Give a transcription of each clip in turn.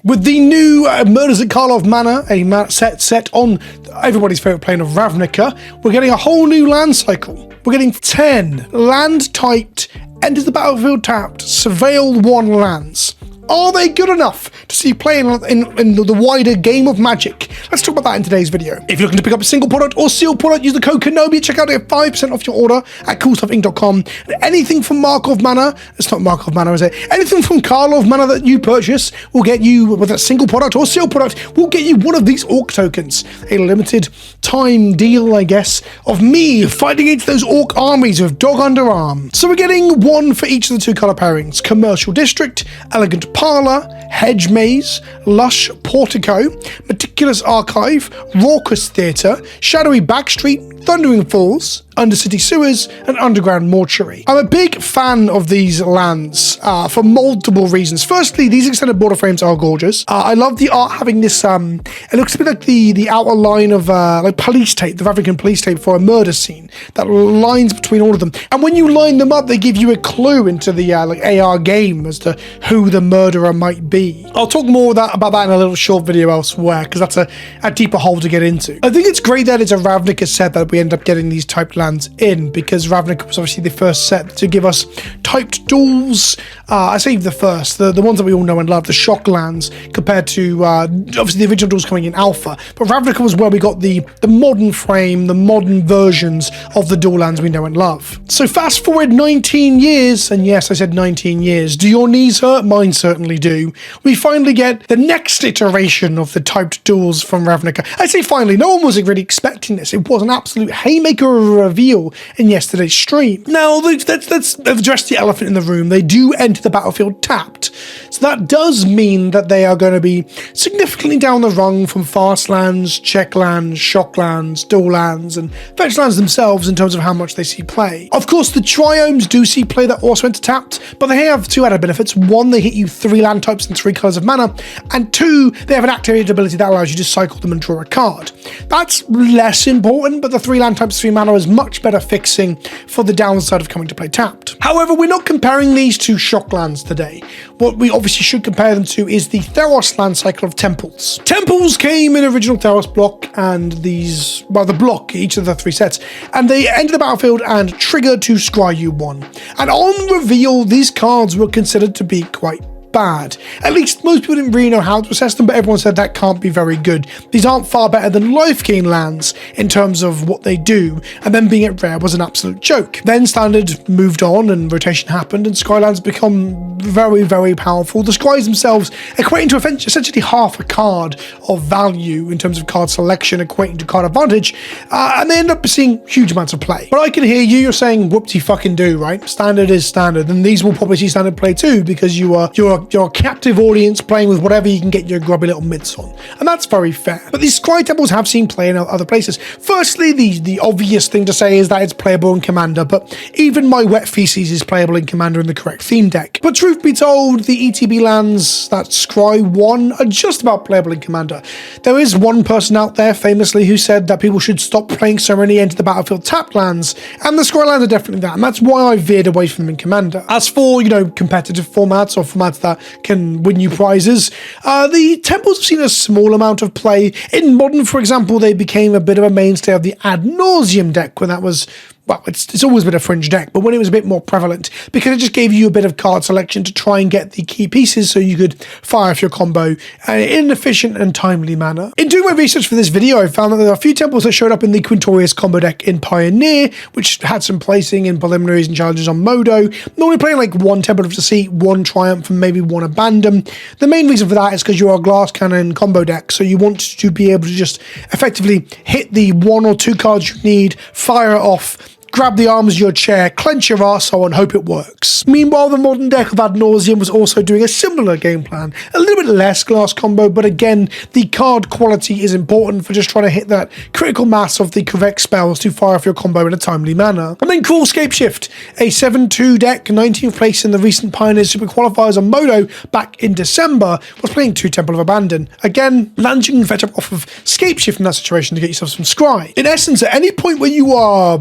With the new Murders at Karlov Manor, a set on everybody's favourite plane of Ravnica, we're getting a whole new land cycle. We're getting 10 land-typed, enter the battlefield tapped, surveil 1 lands. Are they good enough to see playing in the wider game of Magic? Let's talk about that in today's video. If you're looking to pick up a single product or sealed product, use the code KENOBI. Check out, get 5% off your order at coolstuffinc.com. Anything from Markov Manor, it's not Markov Manor, is it? Anything from Karlov Manor that you purchase will get you, whether it's a single product or sealed product, will get you one of these Orc tokens. A limited time deal, I guess, of me fighting against those Orc armies with dog underarm. So we're getting 1 for each of the 2 color pairings: Commercial District, Elegant Parlor, Hedge Maze, Lush Portico, Meticulous Archive, Raucous Theatre, Shadowy Backstreet, Thundering Falls, Undercity Sewers, and Underground Mortuary. I'm a big fan of these lands for multiple reasons. Firstly, these extended border frames are gorgeous. I love the art having this, it looks a bit like the outer line of like police tape, the Ravnican police tape for a murder scene, that lines between all of them. And when you line them up, they give you a clue into the like AR game as to who the murderer might be. I'll talk more about that in a little short video elsewhere, because that's a deeper hole to get into. I think it's great that it's a Ravnica set that we end up getting these typed lands in, because Ravnica was obviously the first set to give us typed duels. I say the first, the ones that we all know and love, the shock lands, compared to obviously the original duels coming in alpha. But Ravnica was where we got the modern frame, the modern versions of the dual lands we know and love. So fast forward 19 years, and yes, I said 19 years. Do your knees hurt? Mine certainly do. We finally get the next iteration of the typed duels from Ravnica. I say finally, no one was really expecting this. It was an absolute haymaker of a reveal in yesterday's stream. Now, let's address the elephant in the room. They do enter the battlefield tapped. So that does mean that they are going to be significantly down the rung from fast lands, check lands, shock lands, dual lands, and fetch lands themselves in terms of how much they see play. Of course, the triomes do see play that also enter tapped, but they have 2 added benefits. 1, they hit you 3 land types and 3 colors of mana, and 2, they have an activated ability that allows you to cycle them and draw a card. That's less important, but the 3 land types, 3 mana is much better fixing for the downside of coming to play tapped. However, we're not comparing these to shock lands today. What we obviously should compare them to is the Theros land cycle of Temples. Temples came in original Theros block, and these, well, the block, each of the 3 sets, and they enter the battlefield and trigger to scry you 1. And on reveal, these cards were considered to be quite bad. At least most people didn't really know how to assess them, but everyone said that can't be very good. These aren't far better than life gain lands in terms of what they do, and then being at rare was an absolute joke. Then standard moved on and rotation happened, and Skylands become very, very powerful. The Scries themselves equating to essentially half a card of value in terms of card selection, equating to card advantage, and they end up seeing huge amounts of play. But I can hear you're saying whoopty fucking do, right? Standard is standard, and these will probably see standard play too, because you're a captive audience playing with whatever you can get your grubby little mitts on, and that's very fair. But these Scry Temples have seen play in other places. Firstly, the obvious thing to say is that it's playable in Commander, but even my Wet Feces is playable in Commander in the correct theme deck. But truth be told, the ETB lands that Scry 1 are just about playable in Commander. There is one person out there famously who said that people should stop playing so many Enter the Battlefield tapped lands, and the Scry lands are definitely that, and that's why I veered away from them in Commander. As for, competitive formats or formats that can win you prizes, the Temples have seen a small amount of play. In Modern, for example, they became a bit of a mainstay of the Ad Nauseam deck when that was, well, it's always been a fringe deck, but when it was a bit more prevalent, because it just gave you a bit of card selection to try and get the key pieces so you could fire off your combo in an efficient and timely manner. In doing my research for this video, I found that there are a few Temples that showed up in the Quintorius combo deck in Pioneer, which had some placing in preliminaries and challenges on Modo, normally playing like 1 Temple of Deceit, 1 Triumph, and maybe 1 Abandon. The main reason for that is because you're a Glass Cannon combo deck, so you want to be able to just effectively hit the 1 or 2 cards you need, fire it off, grab the arms of your chair, clench your arsehole, and hope it works. Meanwhile, the Modern deck of Ad Nauseam was also doing a similar game plan. A little bit less glass combo, but again, the card quality is important for just trying to hit that critical mass of the correct spells to fire off your combo in a timely manner. And then Cruel Scapeshift, a 7-2 deck, 19th place in the recent Pioneer Super Qualifiers on Modo back in December, was playing 2 Temple of Abandon. Again, lands you can fetch up off of Scapeshift in that situation to get yourself some scry. In essence, at any point where you are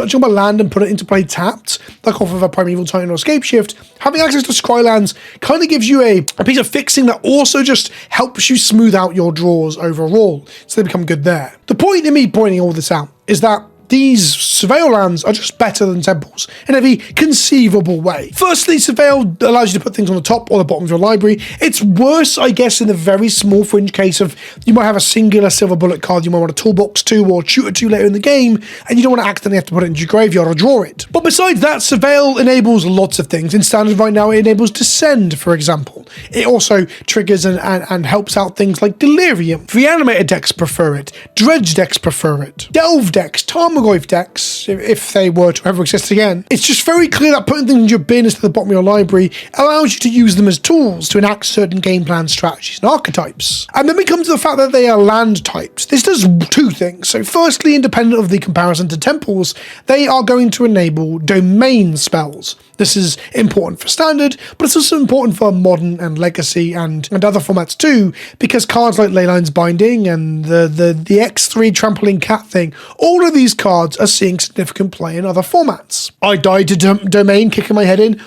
fetch up a land and put it into play tapped, like off of a Primeval Titan or Escape Shift, having access to scry lands kind of gives you a piece of fixing that also just helps you smooth out your draws overall, so they become good there. The point in me pointing all this out is that these surveil lands are just better than temples in every conceivable way. Firstly, surveil allows you to put things on the top or the bottom of your library. It's worse, I guess, in the very small fringe case of you might have a singular silver bullet card you might want a toolbox to or tutor to later in the game, and you don't want to accidentally have to put it into your graveyard or draw it. But besides that, surveil enables lots of things. In standard right now, it enables descend, for example. It also triggers and helps out things like delirium. Reanimator decks prefer it. Dredge decks prefer it. Delve decks, Tarmogoyf decks, if they were to ever exist again. It's just very clear that putting things in your bin to the bottom of your library allows you to use them as tools to enact certain game plan strategies and archetypes. And then we come to the fact that they are land types. This does two things. So firstly, independent of the comparison to temples, they are going to enable domain spells. This is important for standard, but it's also important for modern and legacy and other formats too, because cards like Leyline's Binding and the X3 Trampoline Cat thing, all of these cards are seeing significant play in other formats. I died to Domain, kicking my head in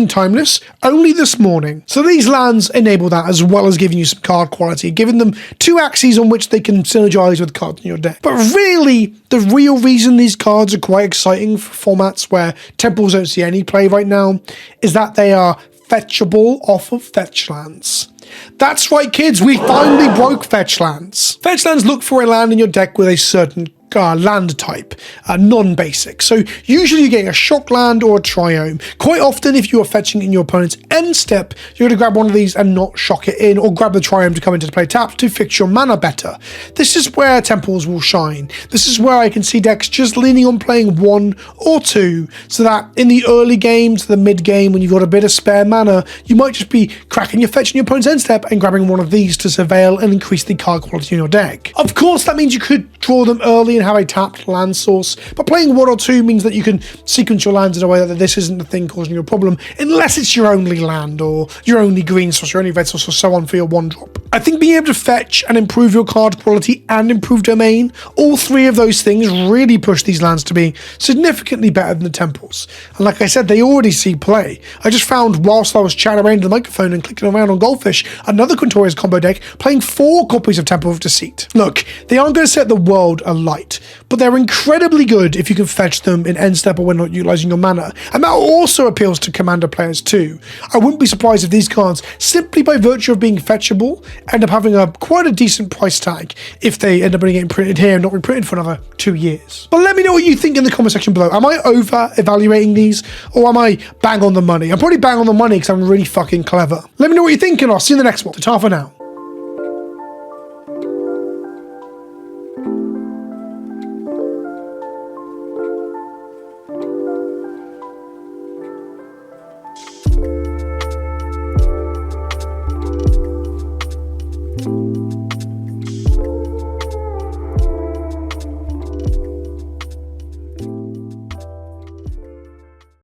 Timeless only this morning. So these lands enable that, as well as giving you some card quality, giving them two axes on which they can synergize with cards in your deck. But really, the real reason these cards are quite exciting for formats where temples don't see any play right now is that they are fetchable off of fetch lands. That's right, kids, we finally broke fetch lands. Fetch lands look for a land in your deck with a certain land type, non-basic. So usually you're getting a shock land or a triome. Quite often, if you are fetching in your opponent's end step, you're going to grab one of these and not shock it in, or grab the triome to come into play tapped to fix your mana better. This is where temples will shine. This is where I can see decks just leaning on playing one or two, so that in the early game to the mid game, when you've got a bit of spare mana, you might just be cracking your fetch in your opponent's end step and grabbing one of these to surveil and increase the card quality in your deck. Of course, that means you could draw them early and have a tapped land source, but playing one or two means that you can sequence your lands in a way that this isn't the thing causing you a problem, unless it's your only land or your only green source, your only red source, or so on for your one drop. I think being able to fetch and improve your card quality and improve domain, all three of those things really push these lands to be significantly better than the temples. And like I said, they already see play. I just found, whilst I was chatting around the microphone and clicking around on Goldfish, another Quintorius combo deck playing 4 copies of Temple of Deceit. Look, they aren't going to set the world alight, but they're incredibly good if you can fetch them in end step or when not utilizing your mana. And that also appeals to commander players too. I wouldn't be surprised if these cards, simply by virtue of being fetchable, end up having quite a decent price tag if they end up getting printed here and not reprinted for another 2 years. But let me know what you think in the comment section below. Am I over evaluating these, or am I bang on the money? I'm probably bang on the money because I'm really fucking clever. Let me know what you think, and I'll see you in the next one. Ta for now.